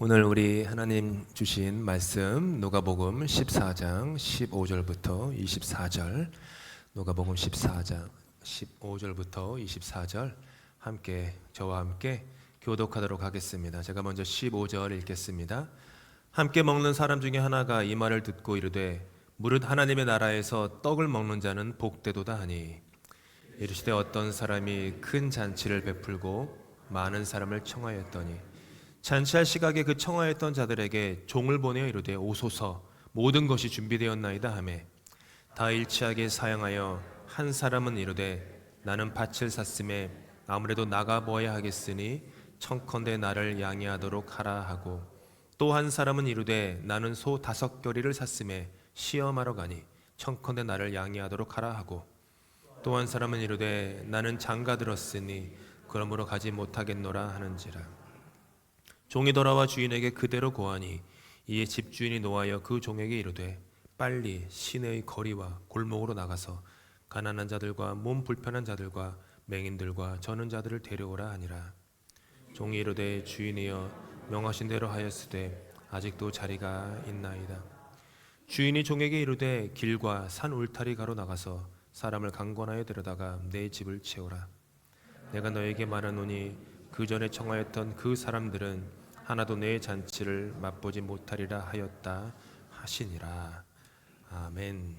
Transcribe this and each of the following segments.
오늘 우리 하나님 주신 말씀 누가복음 14장 15절부터 24절, 누가복음 14장 15절부터 24절 저와 함께 교독하도록 하겠습니다. 제가 먼저 15절 읽겠습니다. 함께 먹는 사람 중에 하나가 이 말을 듣고 이르되 무릇 하나님의 나라에서 떡을 먹는 자는 복되도다 하니, 이르시되 어떤 사람이 큰 잔치를 베풀고 많은 사람을 청하였더니 잔치할 시각에 그 청하였던 자들에게 종을 보내어 이르되 오소서, 모든 것이 준비되었나이다 하매, 다 일치하게 사양하여 한 사람은 이르되 나는 밭을 샀음에 아무래도 나가 보아야 하겠으니 청컨대 나를 양해하도록 하라 하고, 또 한 사람은 이르되 나는 소 5겨리를 샀음에 시험하러 가니 청컨대 나를 양해하도록 하라 하고, 또 한 사람은 이르되 나는 장가 들었으니 그러므로 가지 못하겠노라 하는지라. 종이 돌아와 주인에게 그대로 고하니, 이에 집주인이 노하여 그 종에게 이르되 빨리 시내의 거리와 골목으로 나가서 가난한 자들과 몸 불편한 자들과 맹인들과 저는 자들을 데려오라 하니라. 종이 이르되 주인이여, 명하신 대로 하였으되 아직도 자리가 있나이다. 주인이 종에게 이르되 길과 산 울타리 가로 나가서 사람을 강권하여 데려다가 내 집을 채우라. 내가 너에게 말하노니 그 전에 청하였던 그 사람들은 하나도 내 잔치를 맛보지 못하리라 하였다 하시니라. 아멘.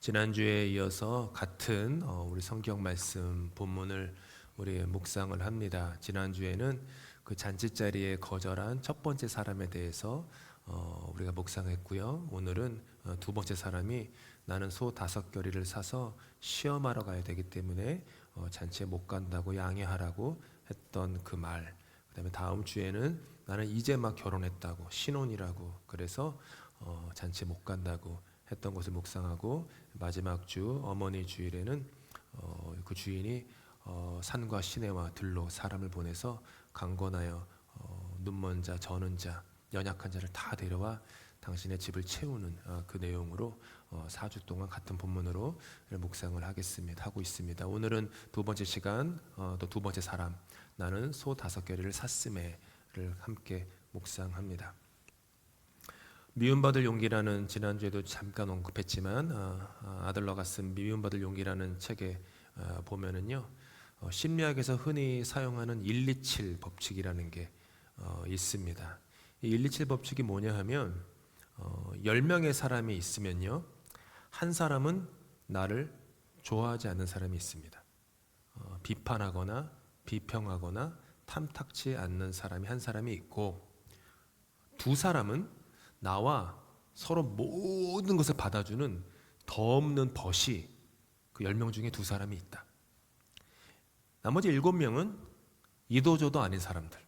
지난주에 이어서 같은 우리 성경 말씀 본문을 우리 묵상을 합니다. 지난주에는 그 잔치자리에 거절한 첫 번째 사람에 대해서 우리가 묵상했고요. 오늘은 두 번째 사람이 나는 소 5겨리를 사서 시험하러 가야 되기 때문에 잔치에 못 간다고 양해하라고 했던 그 말, 그 다음에 다음 주에는 나는 이제 막 결혼했다고, 신혼이라고, 그래서 잔치에 못 간다고 했던 것을 묵상하고, 마지막 주 어머니 주일에는 그 주인이 산과 시내와 들로 사람을 보내서 강권하여 눈먼 자, 저는 자, 연약한 자를 다 데려와 당신의 집을 채우는 그 내용으로 4주 동안 같은 본문으로 묵상을 하고 있습니다. 오늘은 두 번째 시간, 또 두 번째 사람, 나는 소 5겨리를 샀음에를 함께 묵상합니다. 미움받을 용기라는, 지난주에도 잠깐 언급했지만 아들러가 쓴 미움받을 용기라는 책에 보면은요, 심리학에서 흔히 사용하는 127 법칙이라는 게 있습니다. 이 127 법칙이 뭐냐 하면 10명의 사람이 있으면요, 한 사람은 나를 좋아하지 않는 사람이 있습니다. 비판하거나 비평하거나 탐탁치 않는 사람이 한 사람이 있고, 두 사람은 나와 서로 모든 것을 받아주는 더 없는 벗이 그 10명 중에 두 사람이 있다. 나머지 7명은 이도저도 아닌 사람들,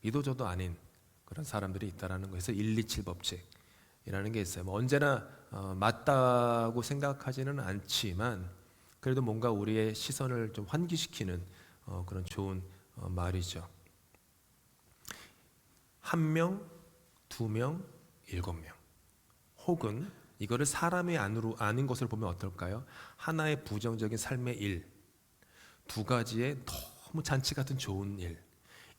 이도저도 아닌 그런 사람들이 있다라는 것에서 127 법칙이라는 게 있어요. 언제나 맞다고 생각하지는 않지만 그래도 뭔가 우리의 시선을 좀 환기시키는 그런 좋은 말이죠. 1명, 2명, 7명, 혹은 이거를 사람의 안으로 아는 것을 보면 어떨까요? 하나의 부정적인 삶의 일, 2가지의 너무 잔치 같은 좋은 일,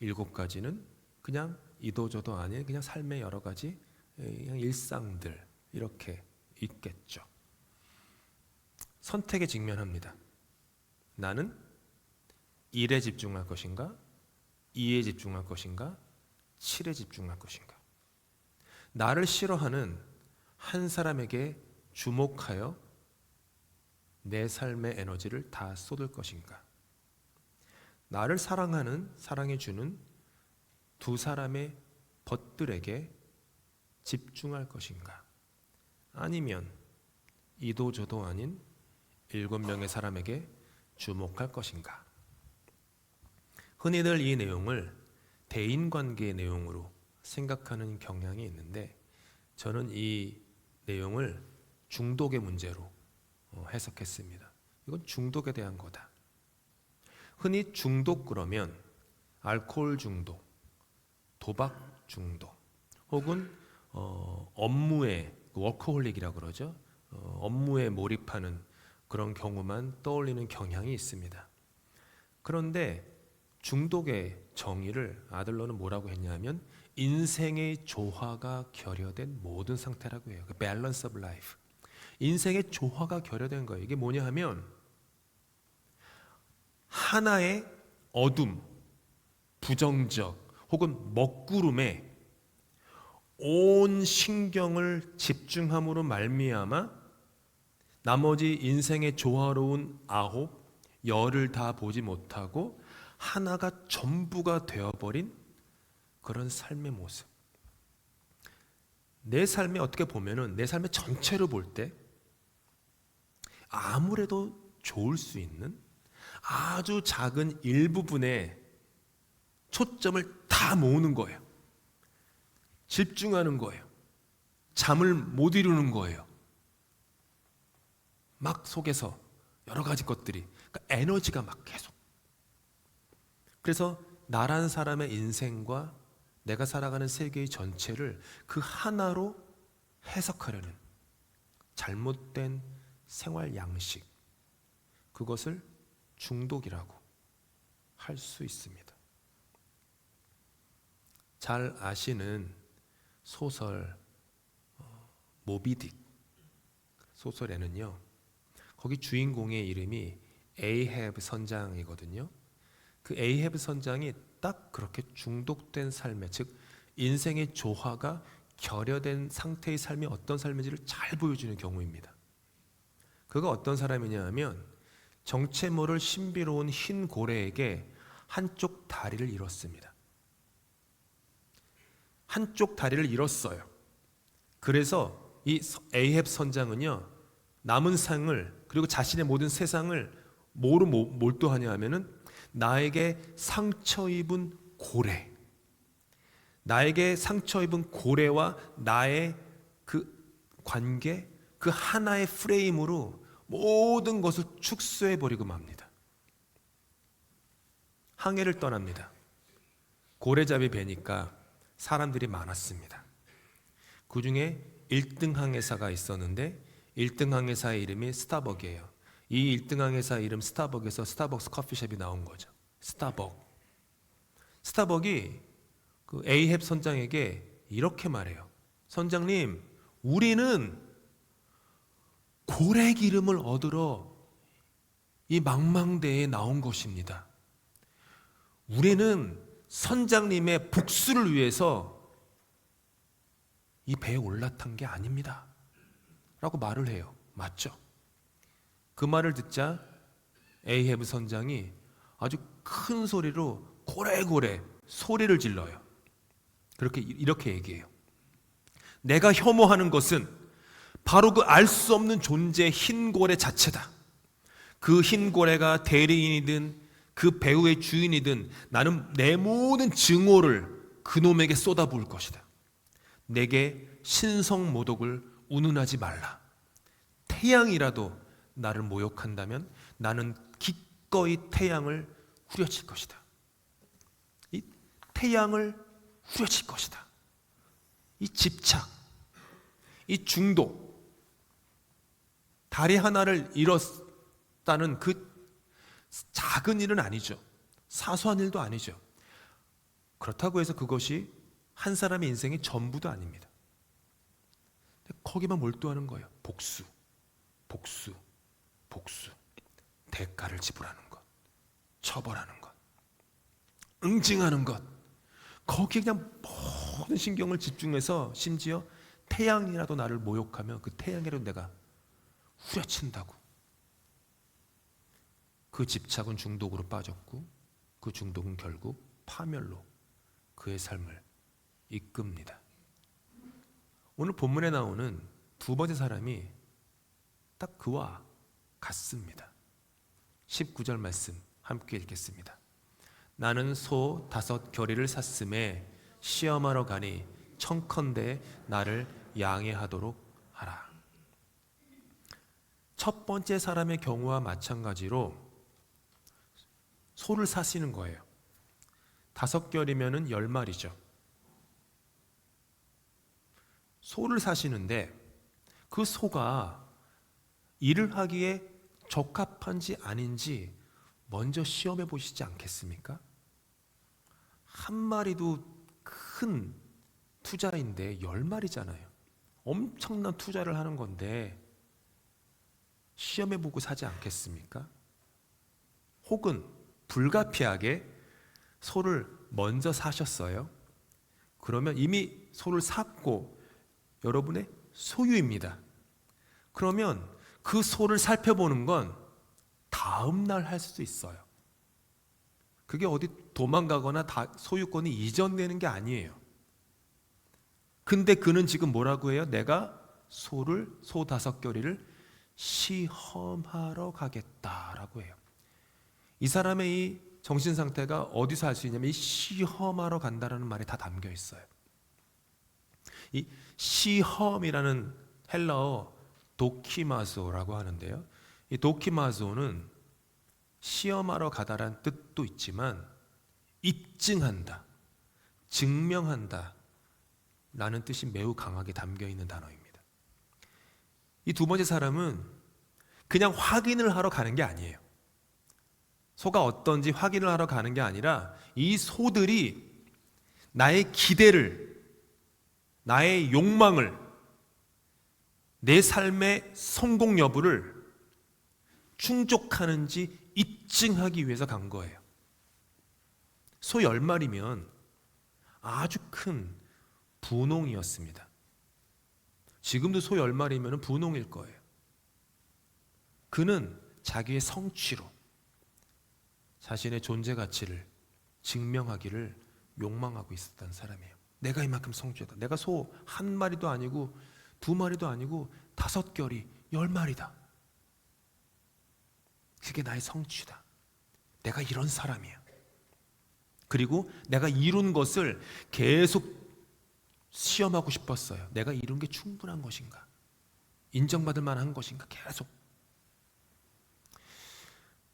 7가지는 그냥 이도저도 아닌 그냥 삶의 여러 가지 그냥 일상들, 이렇게 있겠죠. 선택에 직면합니다. 나는 1에 집중할 것인가, 2에 집중할 것인가, 7에 집중할 것인가. 나를 싫어하는 한 사람에게 주목하여 내 삶의 에너지를 다 쏟을 것인가, 나를 사랑하는, 사랑해주는 두 사람의 벗들에게 집중할 것인가, 아니면 이도저도 아닌 7명의 사람에게 주목할 것인가. 흔히들 이 내용을 대인관계의 내용으로 생각하는 경향이 있는데, 저는 이 내용을 중독의 문제로 해석했습니다. 이건 중독에 대한 거다. 흔히 중독 그러면 알코올 중독, 도박 중독, 혹은 업무에 워커홀릭이라고 그러죠. 업무에 몰입하는 그런 경우만 떠올리는 경향이 있습니다. 그런데 중독의 정의를 아들러는 뭐라고 했냐면 인생의 조화가 결여된 모든 상태라고 해요. 그 balance of life. 인생의 조화가 결여된 거예요. 이게 뭐냐 하면 하나의 어둠, 부정적 혹은 먹구름에 온 신경을 집중함으로 말미암아 나머지 인생의 조화로운 아홉, 열을 다 보지 못하고 하나가 전부가 되어버린 그런 삶의 모습. 내 삶에 어떻게 보면은 내 삶의 전체로 볼 때 아무래도 좋을 수 있는 아주 작은 일부분에 초점을 다 모으는 거예요. 집중하는 거예요. 잠을 못 이루는 거예요. 막 속에서 여러 가지 것들이, 그러니까 에너지가 막 계속. 그래서 나란 사람의 인생과 내가 살아가는 세계의 전체를 그 하나로 해석하려는 잘못된 생활 양식, 그것을 중독이라고 할 수 있습니다. 잘 아시는 소설 모비딕 소설에는요, 거기 주인공의 이름이 에이헤브 선장이거든요. 그 에이헤브 선장이 딱 그렇게 중독된 삶의, 즉 인생의 조화가 결여된 상태의 삶이 어떤 삶인지를 잘 보여주는 경우입니다. 그가 어떤 사람이냐 하면 정체 모를 신비로운 흰 고래에게 한쪽 다리를 잃었습니다. 한쪽 다리를 잃었어요. 그래서 이 에이헤브 선장은요, 남은 생을 그리고 자신의 모든 세상을 뭐로 몰두하냐 하면은 나에게 상처 입은 고래, 나에게 상처 입은 고래와 나의 그 관계, 그 하나의 프레임으로 모든 것을 축소해 버리고 맙니다. 항해를 떠납니다. 고래잡이 배니까 사람들이 많았습니다. 그 중에 1등 항해사가 있었는데 1등 항해사의 이름이 스타벅이에요. 이 1등 항해사 이름 스타벅에서 스타벅스 커피숍이 나온 거죠. 스타벅이 그 에이헵 선장에게 이렇게 말해요. 선장님, 우리는 고래 기름을 얻으러 이 망망대해에 나온 것입니다. 우리는 선장님의 복수를 위해서 이 배에 올라탄 게 아닙니다 라고 말을 해요. 맞죠? 그 말을 듣자 에이헤브 선장이 아주 큰 소리로 고래고래 소리를 질러요. 이렇게 얘기해요. 내가 혐오하는 것은 바로 그 알 수 없는 존재의 흰 고래 자체다. 그 흰 고래가 대리인이든 그 배우의 주인이든 나는 내 모든 증오를 그놈에게 쏟아부을 것이다. 내게 신성모독을 운운하지 말라. 태양이라도 나를 모욕한다면 나는 기꺼이 태양을 후려칠 것이다. 이 태양을 후려칠 것이다. 이 집착, 이 중독, 다리 하나를 잃었다는 그 작은 일은 아니죠. 사소한 일도 아니죠. 그렇다고 해서 그것이 한 사람의 인생의 전부도 아닙니다. 거기만 몰두하는 거예요. 복수. 대가를 지불하는 것, 처벌하는 것, 응징하는 것. 거기에 그냥 모든 신경을 집중해서 심지어 태양이라도 나를 모욕하면 그 태양이라도 내가 후려친다고. 그 집착은 중독으로 빠졌고 그 중독은 결국 파멸로 그의 삶을 이끕니다. 오늘 본문에 나오는 두 번째 사람이 딱 그와 같습니다. 19절 말씀 함께 읽겠습니다. 나는 소 5 겨리를 샀음에 시험하러 가니 청컨대 나를 양해하도록 하라. 첫 번째 사람의 경우와 마찬가지로 소를 사시는 거예요. 5 겨리면은 10마리죠. 소를 사시는데 그 소가 일을 하기에 적합한지 아닌지 먼저 시험해 보시지 않겠습니까? 한 마리도 큰 투자인데 10마리잖아요. 엄청난 투자를 하는 건데 시험해보고 사지 않겠습니까? 혹은 불가피하게 소를 먼저 사셨어요. 그러면 이미 소를 샀고 여러분의 소유입니다. 그러면 그 소를 살펴보는 건 다음 날 할 수도 있어요. 그게 어디 도망가거나 소유권이 이전되는 게 아니에요. 근데 그는 지금 뭐라고 해요? 내가 소 5겨리를 시험하러 가겠다라고 해요. 이 사람의 이 정신 상태가 어디서 알 수 있냐면 이 시험하러 간다라는 말이 다 담겨 있어요. 이 시험이라는 헬라어 도키마소라고 하는데요. 이 도키마소는 시험하러 가다라는 뜻도 있지만 입증한다, 증명한다 라는 뜻이 매우 강하게 담겨 있는 단어입니다. 이 두 번째 사람은 그냥 확인을 하러 가는 게 아니에요. 소가 어떤지 확인을 하러 가는 게 아니라 이 소들이 나의 기대를, 나의 욕망을, 내 삶의 성공 여부를 충족하는지 입증하기 위해서 간 거예요. 소 10마리면 아주 큰 분홍이었습니다. 지금도 소 10마리면 분홍일 거예요. 그는 자기의 성취로 자신의 존재 가치를 증명하기를 욕망하고 있었던 사람이에요. 내가 이만큼 성취했다. 내가 소 1마리도 아니고 2마리도 아니고 5겨리 10마리다. 그게 나의 성취다. 내가 이런 사람이야. 그리고 내가 이룬 것을 계속 시험하고 싶었어요. 내가 이룬 게 충분한 것인가? 인정받을 만한 것인가? 계속.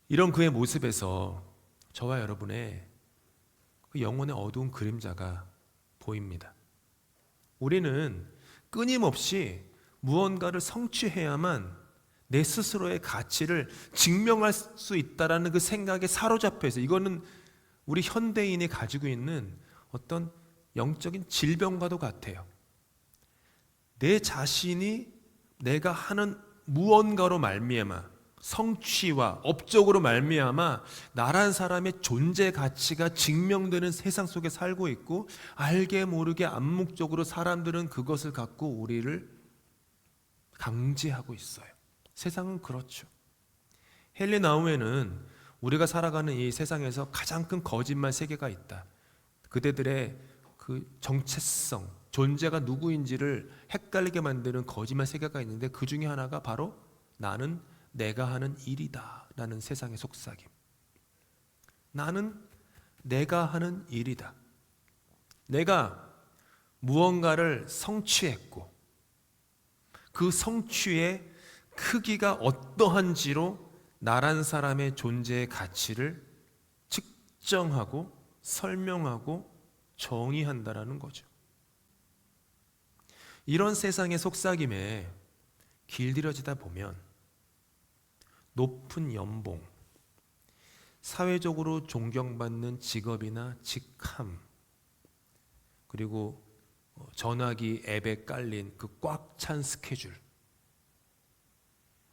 이런 그의 모습에서 저와 여러분의 그 영혼의 어두운 그림자가 보입니다. 우리는 끊임없이 무언가를 성취해야만 내 스스로의 가치를 증명할 수 있다라는 그 생각에 사로잡혀 있어요. 이거는 우리 현대인이 가지고 있는 어떤 영적인 질병과도 같아요. 내 자신이 내가 하는 무언가로 말미암아 성취와 업적으로 말미암아 나란 사람의 존재 가치가 증명되는 세상 속에 살고 있고 알게 모르게 암묵적으로 사람들은 그것을 갖고 우리를 강제하고 있어요. 세상은 그렇죠. 헨리 나우에는 우리가 살아가는 이 세상에서 가장 큰 거짓말 세계가 있다. 그대들의 그 정체성, 존재가 누구인지를 헷갈리게 만드는 거짓말 세계가 있는데 그 중에 하나가 바로 나는 내가 하는 일이다 라는 세상의 속삭임. 나는 내가 하는 일이다. 내가 무언가를 성취했고 그 성취의 크기가 어떠한지로 나란 사람의 존재의 가치를 측정하고 설명하고 정의한다라는 거죠. 이런 세상의 속삭임에 길들여지다 보면 높은 연봉, 사회적으로 존경받는 직업이나 직함, 그리고 전화기 앱에 깔린 그 꽉 찬 스케줄,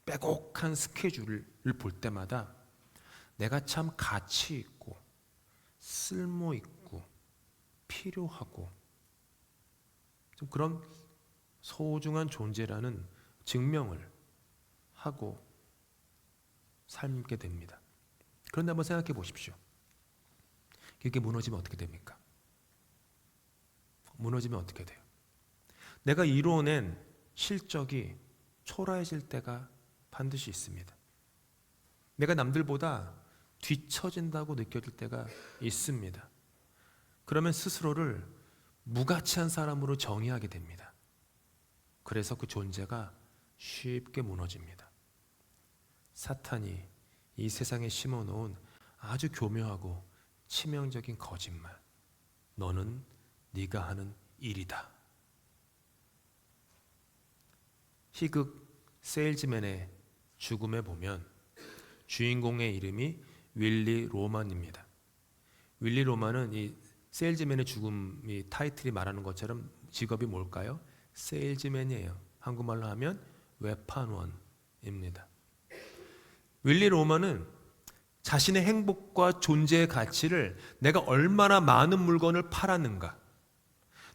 빼곡한 스케줄을 볼 때마다 내가 참 가치 있고 쓸모 있고 필요하고 좀 그런 소중한 존재라는 증명을 하고 살게 됩니다. 그런데 한번 생각해 보십시오. 이게 무너지면 어떻게 됩니까? 무너지면 어떻게 돼요? 내가 이루어낸 실적이 초라해질 때가 반드시 있습니다. 내가 남들보다 뒤처진다고 느껴질 때가 있습니다. 그러면 스스로를 무가치한 사람으로 정의하게 됩니다. 그래서 그 존재가 쉽게 무너집니다. 사탄이 이 세상에 심어놓은 아주 교묘하고 치명적인 거짓말. 너는 네가 하는 일이다. 희극 세일즈맨의 죽음에 보면 주인공의 이름이 윌리 로만입니다. 윌리 로만은 이 세일즈맨의 죽음이 타이틀이 말하는 것처럼 직업이 뭘까요? 세일즈맨이에요. 한국말로 하면 외판원입니다. 윌리 로먼은 자신의 행복과 존재의 가치를 내가 얼마나 많은 물건을 팔았는가,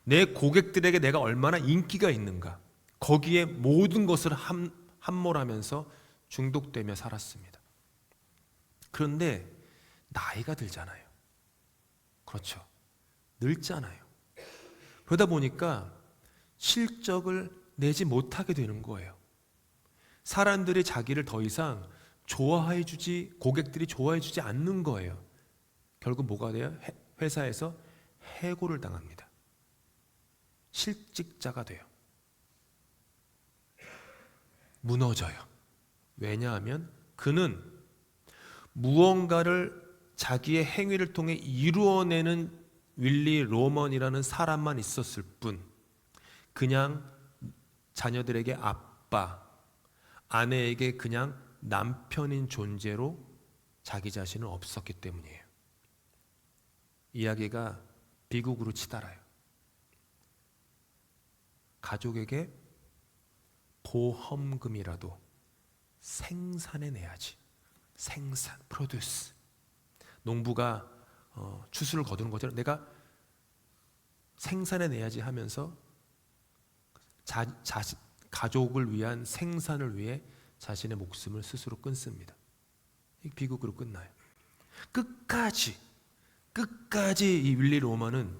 내 고객들에게 내가 얼마나 인기가 있는가, 거기에 모든 것을 함몰하면서 중독되며 살았습니다. 그런데 나이가 들잖아요. 그렇죠. 늙잖아요. 그러다 보니까 실적을 내지 못하게 되는 거예요. 사람들이 자기를 더 이상 고객들이 좋아해주지 않는 거예요. 결국 뭐가 돼요? 회사에서 해고를 당합니다. 실직자가 돼요. 무너져요. 왜냐하면 그는 무언가를 자기의 행위를 통해 이루어내는 윌리 로먼이라는 사람만 있었을 뿐, 그냥 자녀들에게 아빠, 아내에게 그냥 남편인 존재로 자기 자신은 없었기 때문이에요. 이야기가 비극으로 치달아요. 가족에게 보험금이라도 생산해내야지. 생산, 프로듀스. 농부가 추수를 거두는 것처럼 내가 생산해내야지 하면서 가족을 위한 생산을 위해 자신의 목숨을 스스로 끊습니다. 이 비극으로 끝나요. 끝까지 이 윌리 로먼은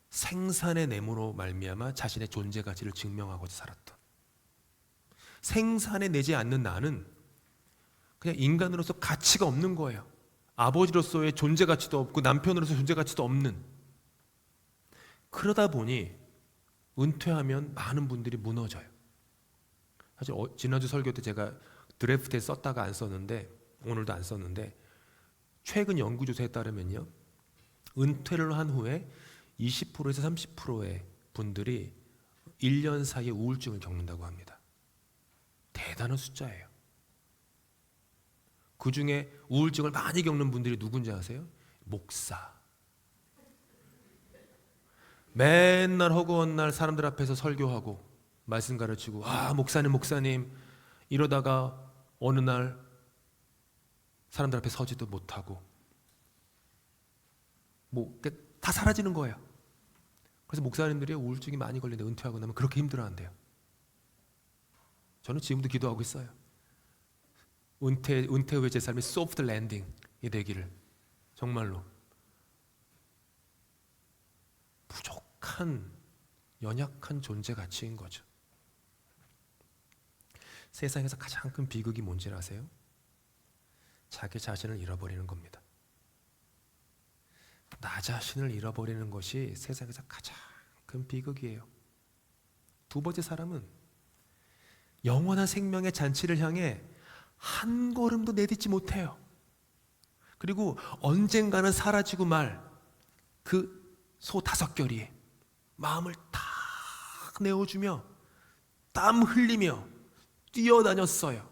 생산의 내므로 말미암아 자신의 존재 가치를 증명하고자 살았던, 생산해 내지 않는 나는 그냥 인간으로서 가치가 없는 거예요. 아버지로서의 존재 가치도 없고 남편으로서 존재 가치도 없는. 그러다 보니 은퇴하면 많은 분들이 무너져요. 사실 지난주 설교 때 제가 드래프트에 썼다가 안 썼는데, 오늘도 안 썼는데, 최근 연구조사에 따르면요, 은퇴를 한 후에 20%에서 30%의 분들이 1년 사이에 우울증을 겪는다고 합니다. 대단한 숫자예요. 그 중에 우울증을 많이 겪는 분들이 누군지 아세요? 목사. 맨날 허구한 날 사람들 앞에서 설교하고 말씀 가르치고, 목사님 이러다가 어느 날 사람들 앞에 서지도 못하고 다 사라지는 거예요. 그래서 목사님들이 우울증이 많이 걸리는데 은퇴하고 나면 그렇게 힘들어한대요. 저는 지금도 기도하고 있어요. 은퇴 후에 제 삶이 소프트 랜딩이 되기를. 정말로 부족한 연약한 존재 가치인 거죠. 세상에서 가장 큰 비극이 뭔지 아세요? 자기 자신을 잃어버리는 겁니다. 나 자신을 잃어버리는 것이 세상에서 가장 큰 비극이에요. 두 번째 사람은 영원한 생명의 잔치를 향해 한 걸음도 내딛지 못해요. 그리고 언젠가는 사라지고 말 그 소 5결이 마음을 다 내어주며 땀 흘리며 뛰어다녔어요.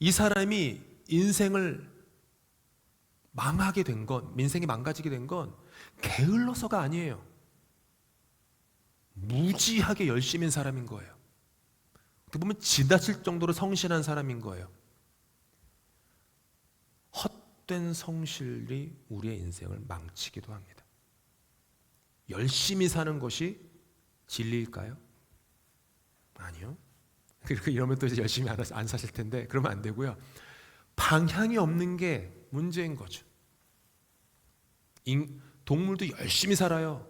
이 사람이 인생을 망하게 된 건, 인생이 망가지게 된 건 게을러서가 아니에요. 무지하게 열심인 사람인 거예요. 어떻게 보면 지나칠 정도로 성실한 사람인 거예요. 헛된 성실이 우리의 인생을 망치기도 합니다. 열심히 사는 것이 진리일까요? 아니요. 이러면 또 이제 열심히 안 사실 텐데, 그러면 안 되고요. 방향이 없는 게 문제인 거죠. 동물도 열심히 살아요.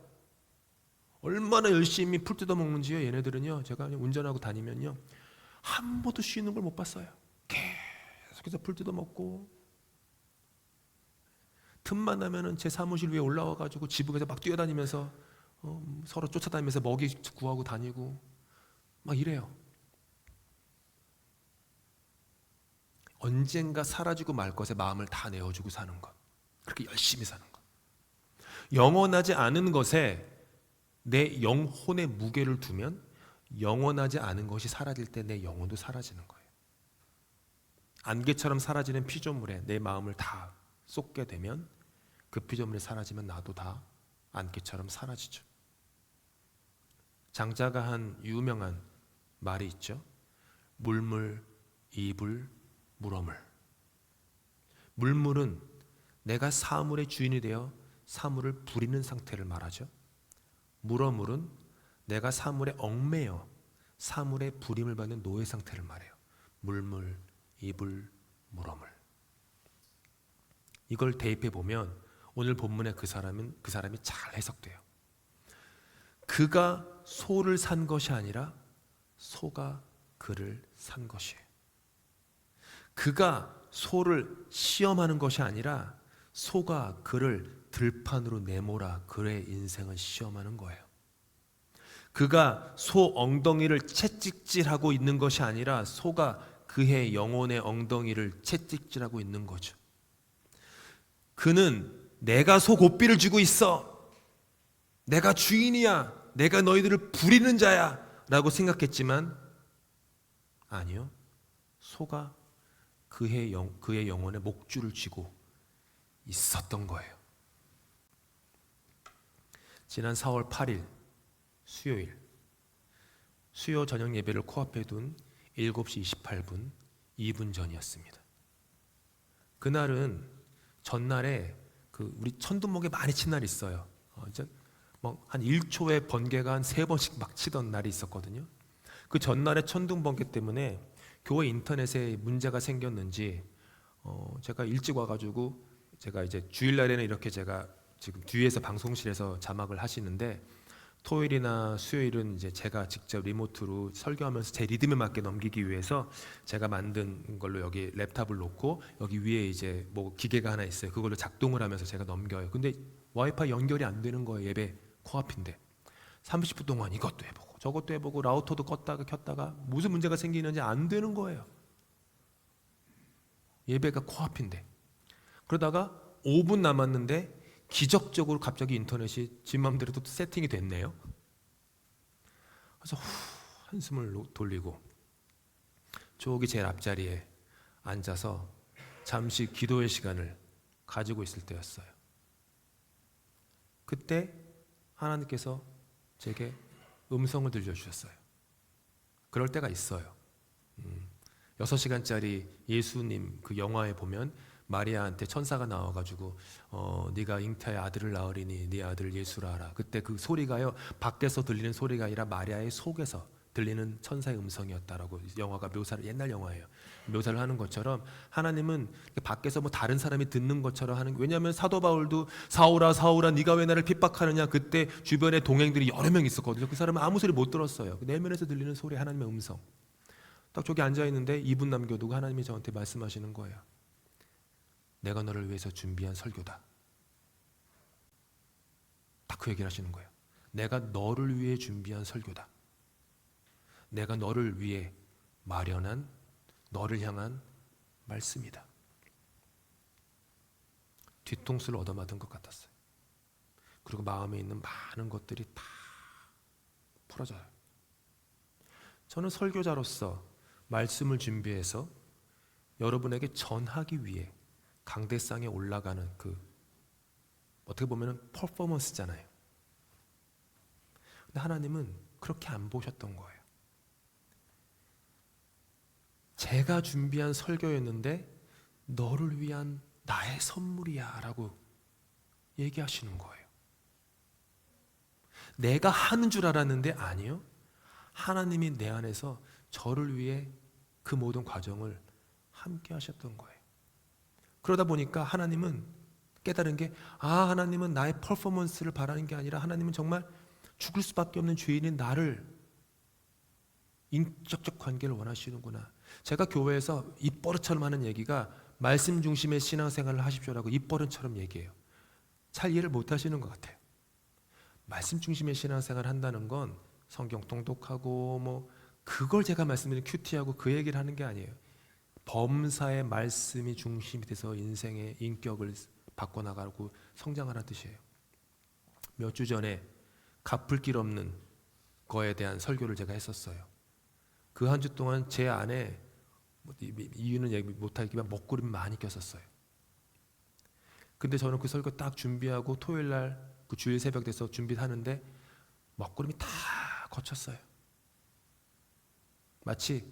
얼마나 열심히 풀 뜯어 먹는지요. 얘네들은요, 제가 운전하고 다니면요, 한 번도 쉬는 걸 못 봤어요. 계속해서 풀 뜯어 먹고, 틈만 나면은 제 사무실 위에 올라와가지고 지붕에서 막 뛰어다니면서 서로 쫓아다니면서 먹이 구하고 다니고 막 이래요. 언젠가 사라지고 말 것에 마음을 다 내어주고 사는 것, 그렇게 열심히 사는 것. 영원하지 않은 것에 내 영혼의 무게를 두면 영원하지 않은 것이 사라질 때 내 영혼도 사라지는 거예요. 안개처럼 사라지는 피조물에 내 마음을 다 쏟게 되면 그 피조물이 사라지면 나도 다 안개처럼 사라지죠. 장자가 한 유명한 말이 있죠. 물물, 이불, 물어물. 물물은 내가 사물의 주인이 되어 사물을 부리는 상태를 말하죠. 물어물은 내가 사물에 얽매여 사물의 부림을 받는 노예 상태를 말해요. 물물, 이불, 물어물. 이걸 대입해 보면 오늘 본문의 그 사람이 잘 해석돼요. 그가 소를 산 것이 아니라 소가 그를 산 것이에요. 그가 소를 시험하는 것이 아니라 소가 그를 들판으로 내몰아 그의 인생을 시험하는 거예요. 그가 소 엉덩이를 채찍질하고 있는 것이 아니라 소가 그의 영혼의 엉덩이를 채찍질하고 있는 거죠. 그는 내가 소 고삐를 쥐고 있어. 내가 주인이야. 내가 너희들을 부리는 자야. 라고 생각했지만 아니요. 소가 그의 영혼의 목줄을 쥐고 있었던 거예요. 지난 4월 8일 수요일 수요 저녁 예배를 코앞에 둔 7시 28분 2분 전이었습니다. 그날은 전날에 우리 천둥번개 많이 친 날이 있어요. 한 1초에 번개가 한 3번씩 막 치던 날이 있었거든요. 그 전날에 천둥번개 때문에 교회 인터넷에 문제가 생겼는지 제가 일찍 와가지고 제가 이제 주일날에는 이렇게 제가 지금 뒤에서 방송실에서 자막을 하시는데 토요일이나 수요일은 이제 제가 직접 리모트로 설교하면서 제 리듬에 맞게 넘기기 위해서 제가 만든 걸로 여기 랩탑을 놓고 여기 위에 이제 뭐 기계가 하나 있어요. 그걸로 작동을 하면서 제가 넘겨요. 근데 와이파이 연결이 안 되는 거예요. 예배 코앞인데 30분 동안 이것도 해보고 저것도 해보고 라우터도 껐다가 켰다가 무슨 문제가 생기는지 안 되는 거예요. 예배가 코앞인데 그러다가 5분 남았는데 기적적으로 갑자기 인터넷이 지 맘대로 또 세팅이 됐네요. 그래서 한숨을 돌리고 저기 제일 앞자리에 앉아서 잠시 기도의 시간을 가지고 있을 때였어요. 그때 하나님께서 제게 음성을 들려주셨어요. 그럴 때가 있어요. 6시간짜리 예수님 그 영화에 보면 마리아한테 천사가 나와가지고 네가 잉태의 아들을 낳으리니 네 아들 예수라 하라. 그때 그 소리가요 밖에서 들리는 소리가 아니라 마리아의 속에서 들리는 천사의 음성이었다라고 영화가 옛날 영화예요. 묘사를 하는 것처럼 하나님은 밖에서 뭐 다른 사람이 듣는 것처럼 하는. 왜냐하면 사도 바울도 사울아 사울아 네가 왜 나를 핍박하느냐. 그때 주변에 동행들이 여러 명 있었거든요. 그 사람은 아무 소리 못 들었어요. 내면에서 들리는 소리 하나님의 음성. 딱 저기 앉아 있는데 2분 남겨두고 하나님이 저한테 말씀하시는 거예요. 내가 너를 위해서 준비한 설교다. 딱 그 얘기를 하시는 거예요. 내가 너를 위해 준비한 설교다. 내가 너를 위해 마련한 너를 향한 말씀이다. 뒤통수를 얻어맞은 것 같았어요. 그리고 마음에 있는 많은 것들이 다 풀어져요. 저는 설교자로서 말씀을 준비해서 여러분에게 전하기 위해 강대상에 올라가는 그 어떻게 보면 퍼포먼스잖아요. 근데 하나님은 그렇게 안 보셨던 거예요. 제가 준비한 설교였는데 너를 위한 나의 선물이야 라고 얘기하시는 거예요. 내가 하는 줄 알았는데 아니요. 하나님이 내 안에서 저를 위해 그 모든 과정을 함께 하셨던 거예요. 그러다 보니까 하나님은 깨달은 게 하나님은 나의 퍼포먼스를 바라는 게 아니라 하나님은 정말 죽을 수밖에 없는 죄인인 나를 인격적 관계를 원하시는구나. 제가 교회에서 입버릇처럼 하는 얘기가 말씀 중심의 신앙생활을 하십시오라고 입버릇처럼 얘기해요. 잘 이해를 못 하시는 것 같아요. 말씀 중심의 신앙생활을 한다는 건 성경 통독하고 뭐 그걸 제가 말씀드린 큐티하고 그 얘기를 하는 게 아니에요. 범사의 말씀이 중심이 돼서 인생의 인격을 바꿔나가고 성장하라는 뜻이에요. 몇 주 전에 갚을 길 없는 거에 대한 설교를 제가 했었어요. 그 한 주 동안 제 안에 이유는 얘기 못하겠지만 먹구름이 많이 꼈었어요. 근데 저는 그 설교 딱 준비하고 토요일 날 그 주일 새벽 돼서 준비하는데 먹구름이 다 거쳤어요. 마치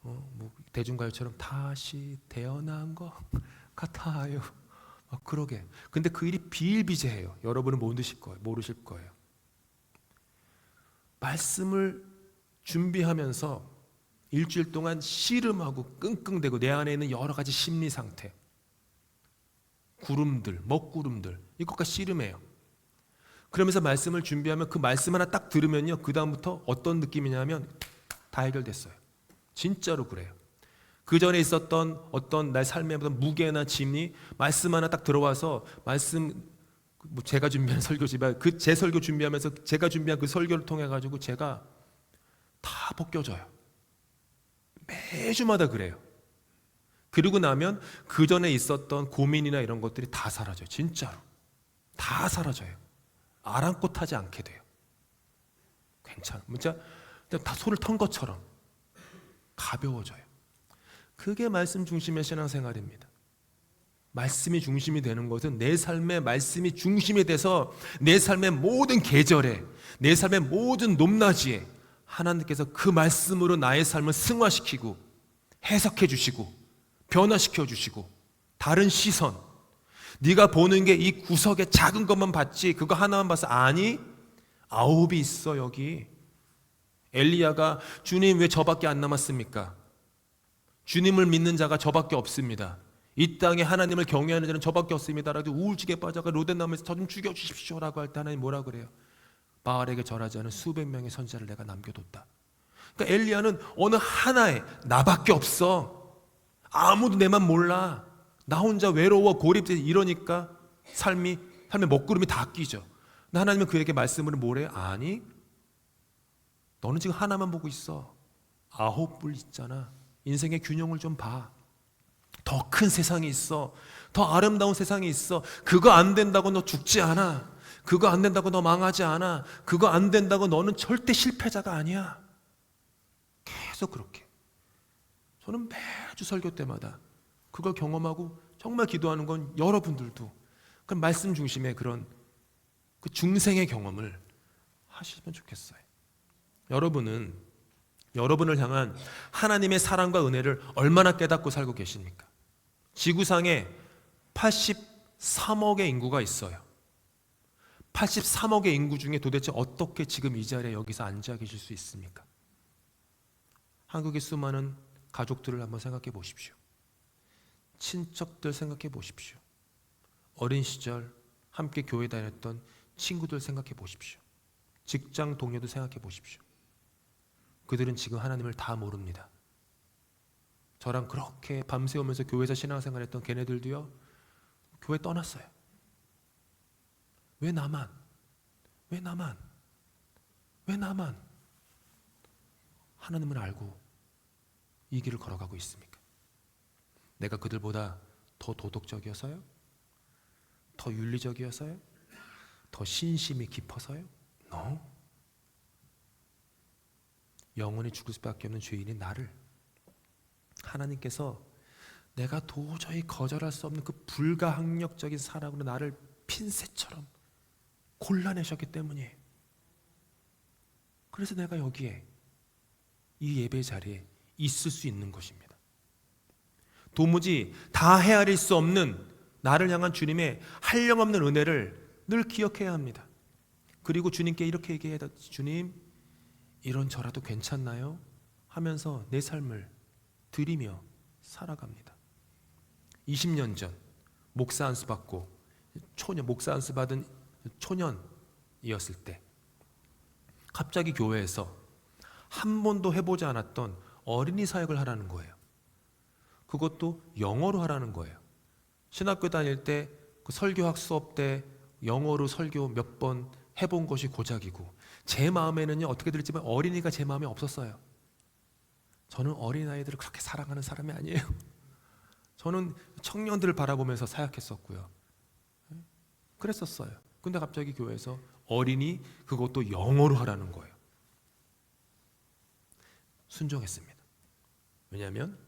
뭐 대중가요처럼 다시 태어난 것 같아요. 그러게. 근데 그 일이 비일비재해요. 여러분은 모르실 거예요. 말씀을 준비하면서 일주일 동안 씨름하고 끙끙대고 내 안에 있는 여러 가지 심리 상태, 구름들, 먹구름들, 이것과 씨름해요. 그러면서 말씀을 준비하면 그 말씀 하나 딱 들으면요, 그 다음부터 어떤 느낌이냐면 다 해결됐어요. 진짜로 그래요. 그 전에 있었던 어떤 내 삶의 어떤 무게나 짐이 말씀 하나 딱 들어와서 말씀, 뭐 제가 준비한 설교지만 그 제 설교 준비하면서 제가 준비한 그 설교를 통해 가지고 제가 다 벗겨져요. 매주마다 그래요. 그러고 나면 그 전에 있었던 고민이나 이런 것들이 다 사라져요. 진짜로 다 사라져요. 아랑곳하지 않게 돼요. 괜찮아. 진짜 다 소를 턴 것처럼 가벼워져요. 그게 말씀 중심의 신앙생활입니다. 말씀이 중심이 되는 것은 내 삶의 말씀이 중심이 돼서 내 삶의 모든 계절에, 내 삶의 모든 높낮이에 하나님께서 그 말씀으로 나의 삶을 승화시키고 해석해 주시고 변화시켜 주시고 다른 시선, 네가 보는 게 이 구석의 작은 것만 봤지 그거 하나만 봐서 아니, 아홉이 있어. 여기 엘리야가 주님 왜 저밖에 안 남았습니까? 주님을 믿는 자가 저밖에 없습니다. 이 땅에 하나님을 경외하는 자는 저밖에 없습니다 라고 우울증에 빠져가 로덴나무에서 저 좀 죽여주십시오 라고 할 때 하나님 뭐라 그래요? 바알에게 절하지 않은 수백 명의 선지자를 내가 남겨뒀다. 그러니까 엘리야는 어느 하나에 나밖에 없어, 아무도 내만 몰라, 나 혼자 외로워 고립돼 이러니까 삶의 먹구름이 다 끼죠. 하나님은 그에게 말씀으로 뭐래? 아니, 너는 지금 하나만 보고 있어. 아홉 뿔 있잖아. 인생의 균형을 좀 봐. 더 큰 세상이 있어. 더 아름다운 세상이 있어. 그거 안 된다고 너 죽지 않아. 그거 안 된다고 너 망하지 않아. 그거 안 된다고 너는 절대 실패자가 아니야. 계속 그렇게. 저는 매주 설교 때마다 그걸 경험하고 정말 기도하는 건 여러분들도 그 말씀 중심의 그런 그 중생의 경험을 하시면 좋겠어요. 여러분을 향한 하나님의 사랑과 은혜를 얼마나 깨닫고 살고 계십니까? 지구상에 83억의 인구가 있어요. 83억의 인구 중에 도대체 어떻게 지금 이 자리에 여기서 앉아 계실 수 있습니까? 한국의 수많은 가족들을 한번 생각해 보십시오. 친척들 생각해 보십시오. 어린 시절 함께 교회 다녔던 친구들 생각해 보십시오. 직장 동료들 생각해 보십시오. 그들은 지금 하나님을 다 모릅니다. 저랑 그렇게 밤새우면서 교회에서 신앙생활했던 걔네들도요, 교회 떠났어요. 왜 나만? 하나님을 알고 이 길을 걸어가고 있습니까? 내가 그들보다 더 도덕적이어서요? 더 윤리적이어서요? 더 신심이 깊어서요? No. 영원히 죽을 수밖에 없는 죄인인 나를 하나님께서 내가 도저히 거절할 수 없는 그 불가항력적인 사랑으로 나를 핀셋처럼 골라내셨기 때문이에요. 그래서 내가 여기에 이 예배 자리에 있을 수 있는 것입니다. 도무지 다 헤아릴 수 없는 나를 향한 주님의 한량없는 은혜를 늘 기억해야 합니다. 그리고 주님께 이렇게 얘기해야 돼. 주님, 이런 저라도 괜찮나요? 하면서 내 삶을 드리며 살아갑니다. 20년 전 목사 안수 받고 목사 안수 받은 초년이었을 때 갑자기 교회에서 한 번도 해보지 않았던 어린이 사역을 하라는 거예요. 그것도 영어로 하라는 거예요. 신학교 다닐 때 그 설교학 수업 때 영어로 설교 몇 번 해본 것이 고작이고, 제 마음에는요, 어떻게 들을지만 어린이가 제 마음에 없었어요. 저는 어린아이들을 그렇게 사랑하는 사람이 아니에요. 저는 청년들을 바라보면서 사역했었고요. 그랬었어요. 근데 갑자기 교회에서 어린이 그것도 영어로 하라는 거예요. 순종했습니다. 왜냐하면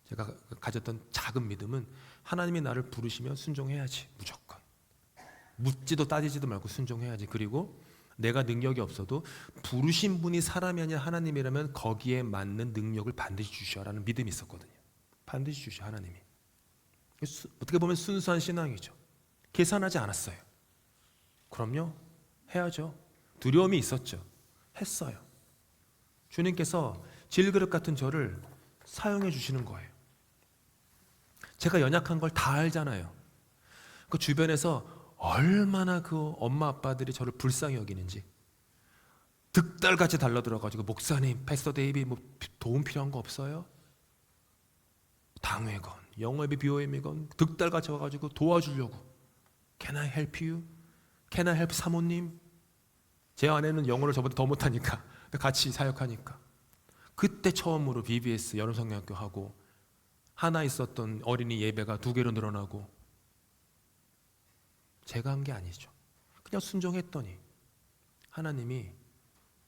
제가 가졌던 작은 믿음은 하나님이 나를 부르시면 순종해야지, 무조건. 묻지도 따지지도 말고 순종해야지. 그리고 내가 능력이 없어도 부르신 분이 사람이 아니라 하나님이라면 거기에 맞는 능력을 반드시 주셔라는 믿음이 있었거든요. 반드시 주셔, 하나님이. 어떻게 보면 순수한 신앙이죠. 계산하지 않았어요. 그럼요, 해야죠. 두려움이 있었죠. 했어요. 주님께서 질그릇 같은 저를 사용해 주시는 거예요. 제가 연약한 걸 다 알잖아요. 그 주변에서 얼마나 그 엄마 아빠들이 저를 불쌍히 여기는지, 득달같이 달려들어가지고 목사님, 패스터 데이비 뭐 도움 필요한 거 없어요? 당회건, 영업이 BOM이건 득달같이 와가지고 도와주려고. Can I help you? Can I help 사모님? 제 아내는 영어를 저보다 더 못하니까 같이 사역하니까. 그때 처음으로 BBS 여름성경학교 하고 하나 있었던 어린이 예배가 2개로 늘어나고. 제가 한 게 아니죠. 그냥 순종했더니 하나님이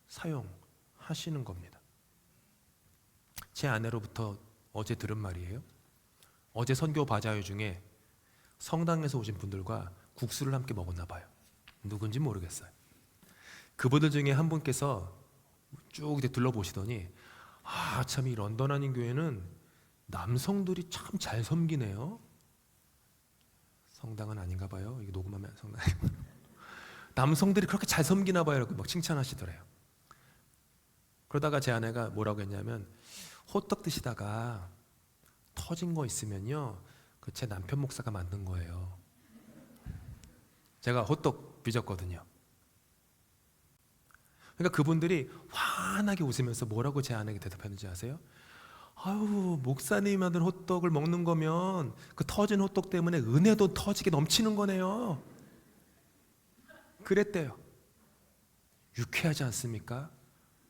사용하시는 겁니다. 제 아내로부터 어제 들은 말이에요. 어제 선교 바자회 중에 성당에서 오신 분들과 국수를 함께 먹었나 봐요. 누군지 모르겠어요. 그분들 중에 한 분께서 쭉 이렇게 둘러보시더니 참 이 런던 한인 교회는 남성들이 참 잘 섬기네요. 성당은 아닌가 봐요. 이게 녹음하면 성당. 남성들이 그렇게 잘 섬기나 봐요. 이렇게 막 칭찬하시더래요. 그러다가 제 아내가 뭐라고 했냐면, 호떡 드시다가 터진 거 있으면요, 그 제 남편 목사가 만든 거예요. 제가 호떡 빚었거든요. 그러니까 그분들이 환하게 웃으면서 뭐라고 제 아내에게 대답했는지 아세요? 아유, 목사님이 만든 호떡을 먹는 거면 그 터진 호떡 때문에 은혜도 터지게 넘치는 거네요. 그랬대요. 유쾌하지 않습니까?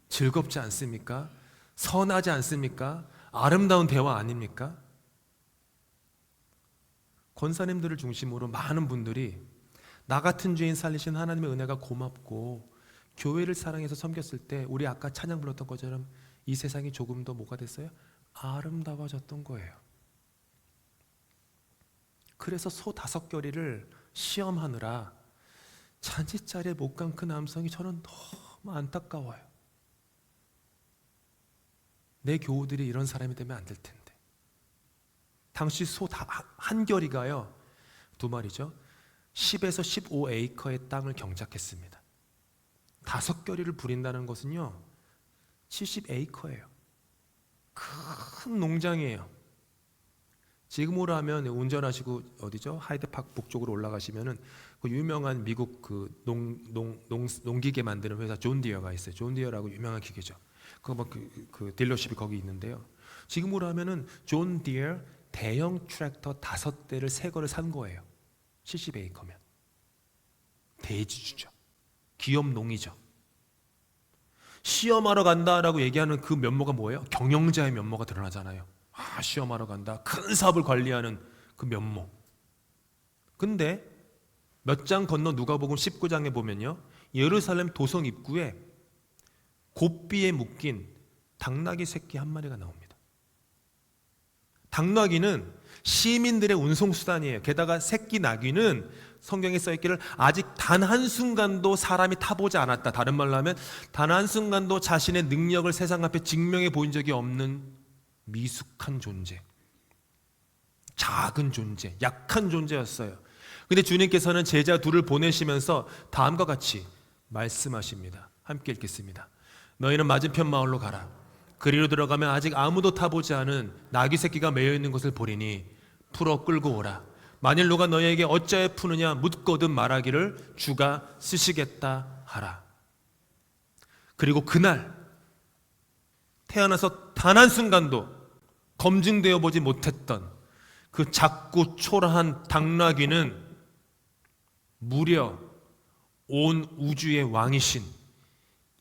즐겁지 않습니까? 선하지 않습니까? 아름다운 대화 아닙니까? 권사님들을 중심으로 많은 분들이 나 같은 죄인 살리신 하나님의 은혜가 고맙고 교회를 사랑해서 섬겼을 때 우리 아까 찬양 불렀던 것처럼 이 세상이 조금 더 뭐가 됐어요? 아름다워졌던 거예요. 그래서 소 5결이를 시험하느라 잔치자리에 못 간 그 남성이 저는 너무 안타까워요. 내 교우들이 이런 사람이 되면 안 될 텐데. 당시 소 한 결이가요, 2마리죠, 10에서 15에이커의 땅을 경작했습니다. 5결이를 부린다는 것은요 70에이커예요. 큰 농장이에요. 지금으로 하면 운전하시고 어디죠? 하이드파크 북쪽으로 올라가시면은 그 유명한 미국 그 농기계 만드는 회사 존 디어가 있어요. 존 디어라고 유명한 기계죠. 그 딜러십이 거기 있는데요. 지금으로 하면은 존 디어 대형 트랙터 5대를 새 거를 산 거예요. 70에이커면 대지주죠. 기업 농이죠. 시험하러 간다라고 얘기하는 그 면모가 뭐예요? 경영자의 면모가 드러나잖아요. 시험하러 간다. 큰 사업을 관리하는 그 면모. 근데 몇 장 건너 누가복음 19장에 보면요, 예루살렘 도성 입구에 곱비에 묶인 당나귀 새끼 한 마리가 나옵니다. 당나귀는 시민들의 운송수단이에요. 게다가 새끼 나귀는 성경에 써있기를 아직 단 한순간도 사람이 타보지 않았다. 다른 말로 하면 단 한순간도 자신의 능력을 세상 앞에 증명해 보인 적이 없는 미숙한 존재, 작은 존재, 약한 존재였어요. 근데 주님께서는 제자 둘을 보내시면서 다음과 같이 말씀하십니다. 함께 읽겠습니다. 너희는 맞은편 마을로 가라. 그리로 들어가면 아직 아무도 타보지 않은 나귀 새끼가 매여 있는 것을 보리니 풀어 끌고 오라. 만일 누가 너희에게 어찌하여 푸느냐 묻거든 말하기를 주가 쓰시겠다 하라. 그리고 그날 태어나서 단 한순간도 검증되어 보지 못했던 그 작고 초라한 당나귀는 무려 온 우주의 왕이신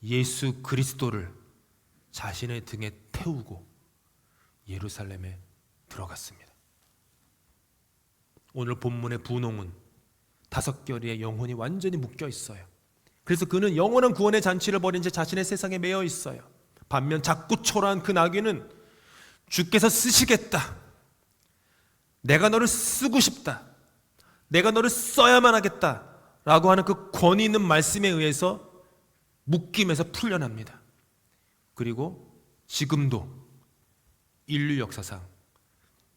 예수 그리스도를 자신의 등에 태우고 예루살렘에 들어갔습니다. 오늘 본문의 분홍은 5결의 영혼이 완전히 묶여 있어요. 그래서 그는 영원한 구원의 잔치를 벌인 채 자신의 세상에 매여 있어요. 반면 작고 초라한 그 나귀는 주께서 쓰시겠다, 내가 너를 쓰고 싶다, 내가 너를 써야만 하겠다 라고 하는 그 권위 있는 말씀에 의해서 묶임에서 풀려납니다. 그리고 지금도 인류 역사상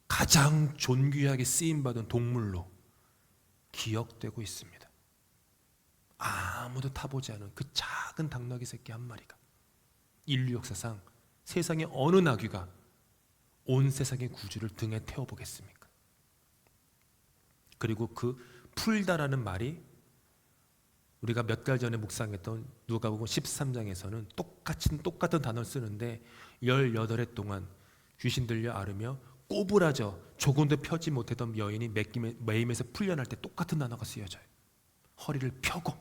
가장 존귀하게 쓰임받은 동물로 기억되고 있습니다. 아무도 타보지 않은 그 작은 당나귀 새끼 한 마리가 인류 역사상 세상의 어느 나귀가 온 세상의 구주를 등에 태워보겠습니까? 그리고 그 풀다라는 말이 우리가 몇 달 전에 묵상했던 누가복음 13장에서는 똑같은 단어를 쓰는데 18해 동안 귀신 들려 앓으며 꼬부라져 조금도 펴지 못했던 여인이 매임에서 풀려날 때 똑같은 단어가 쓰여져요. 허리를 펴고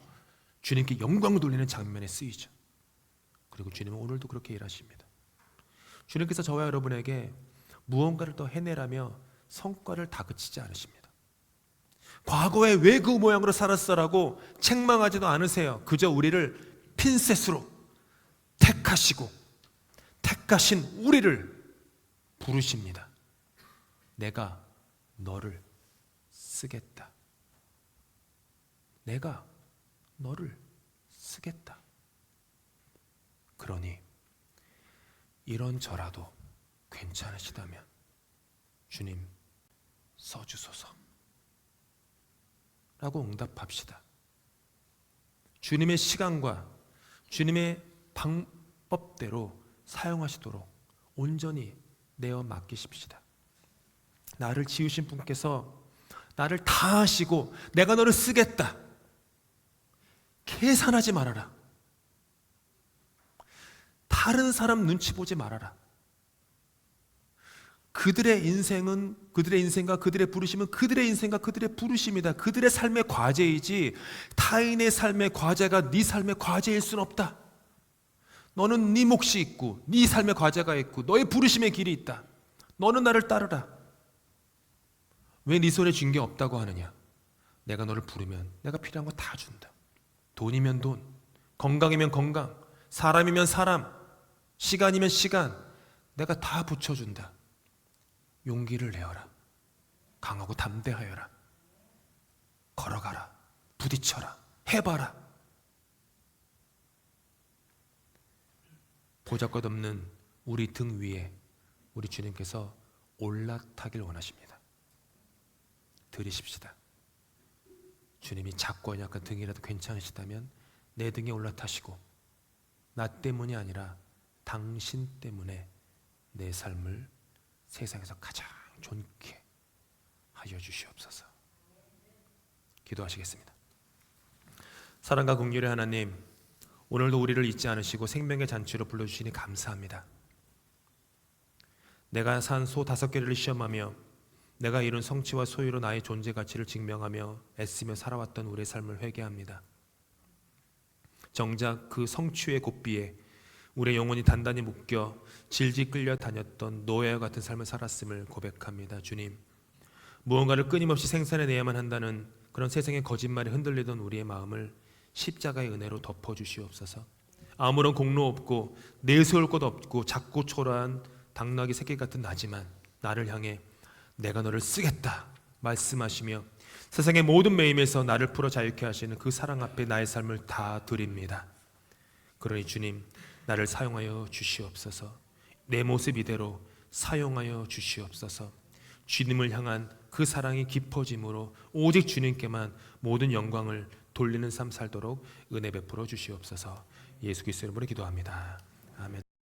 주님께 영광을 돌리는 장면에 쓰이죠. 그리고 주님은 오늘도 그렇게 일하십니다. 주님께서 저와 여러분에게 무언가를 더 해내라며 성과를 다그치지 않으십니다. 과거에 왜 그 모양으로 살았어라고 책망하지도 않으세요. 그저 우리를 핀셋으로 택하시고 택하신 우리를 부르십니다. 내가 너를 쓰겠다. 내가 너를 쓰겠다. 그러니 이런저라도 괜찮으시다면 주님 써주소서 라고 응답합시다. 주님의 시간과 주님의 방법대로 사용하시도록 온전히 내어 맡기십시다. 나를 지으신 분께서 나를 다 하시고 내가 너를 쓰겠다. 계산하지 말아라. 다른 사람 눈치 보지 말아라. 그들의 인생과 그들의 부르심은 그들의 인생과 그들의 부르심이다. 그들의 삶의 과제이지 타인의 삶의 과제가 네 삶의 과제일 수는 없다. 너는 네 몫이 있고 네 삶의 과제가 있고 너의 부르심의 길이 있다. 너는 나를 따르라. 왜 네 손에 쥔 게 없다고 하느냐? 내가 너를 부르면 내가 필요한 거 다 준다. 돈이면 돈, 건강이면 건강, 사람이면 사람, 시간이면 시간, 내가 다 붙여준다. 용기를 내어라. 강하고 담대하여라. 걸어가라. 부딪혀라. 해봐라. 보잘것없는 우리 등 위에 우리 주님께서 올라타길 원하십니다. 들으십시다. 주님이 작고 약간 등이라도 괜찮으시다면 내 등에 올라타시고 나 때문이 아니라 당신 때문에 내 삶을 세상에서 가장 존귀해 하여 주시옵소서. 기도하시겠습니다. 사랑과 긍휼의 하나님, 오늘도 우리를 잊지 않으시고 생명의 잔치로 불러주시니 감사합니다. 내가 산 소 5개를 시험하며 내가 이룬 성취와 소유로 나의 존재 가치를 증명하며 애쓰며 살아왔던 우리의 삶을 회개합니다. 정작 그 성취의 고삐에 우리의 영혼이 단단히 묶여 질질 끌려 다녔던 노예와 같은 삶을 살았음을 고백합니다. 주님, 무언가를 끊임없이 생산해내야만 한다는 그런 세상의 거짓말에 흔들리던 우리의 마음을 십자가의 은혜로 덮어주시옵소서. 아무런 공로 없고 내세울 것 없고 작고 초라한 당나귀 새끼 같은 나지만 나를 향해 내가 너를 쓰겠다 말씀하시며 세상의 모든 매임에서 나를 풀어 자유케 하시는 그 사랑 앞에 나의 삶을 다 드립니다. 그러니 주님, 나를 사용하여 주시옵소서. 내 모습 이대로 사용하여 주시옵소서. 주님을 향한 그 사랑이 깊어짐으로 오직 주님께만 모든 영광을 돌리는 삶 살도록 은혜 베풀어 주시옵소서. 예수 그리스도 이름으로 기도합니다. 아멘.